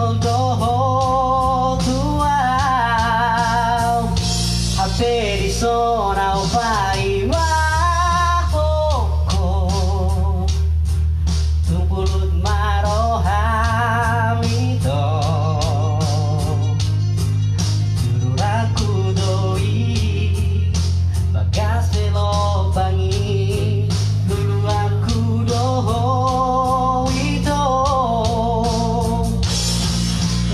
volto tua hati di zona upai mahoko tumpulut marohami do jururaku doi bagas velo bangi dulu aku do itu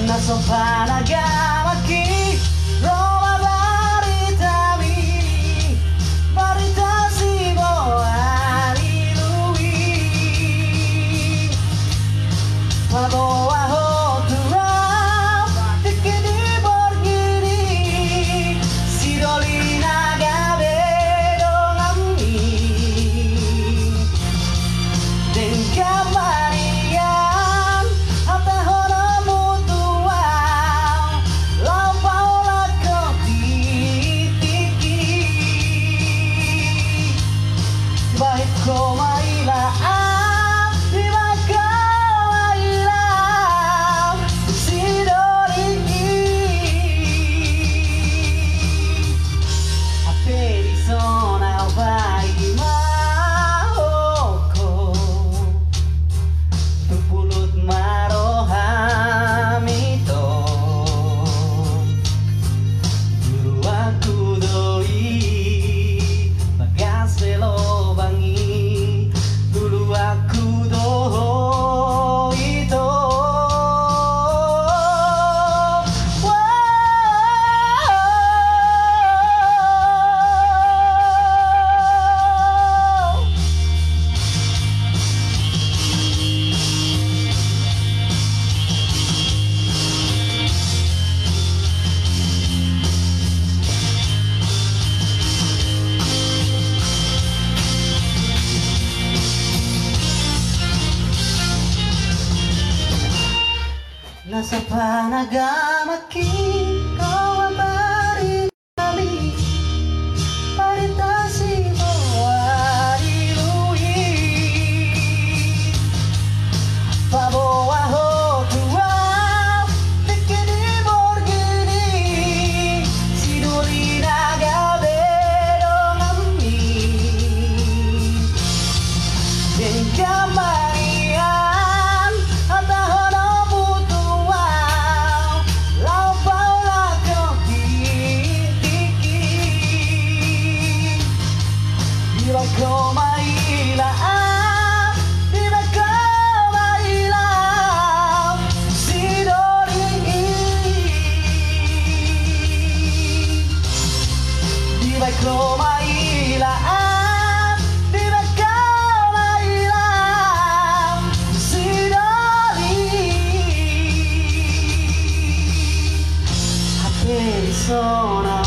nasopan agama ki Roma baritami baritasi boari lui Padoa hotura tikini borgiri sidolina gabe dongami den kamarian hata honomu tua lampau lako titiki bahit ko mailaan di baka mailaan sidoriki ape di zona vai mahoko tupulut marohami to juru aku doi bagas velo bangi dulu aku doi to Nasa panagamaki kau baritami baritasi boari lui Paboa hotua tikini borgini sidolina gabe dongami den kamarian hata honomu tua lampau lako titiki bila kau mailaan bila kau mailaan sidoriki bila kau mailaan bila kau mailaan sidoriki ape di zona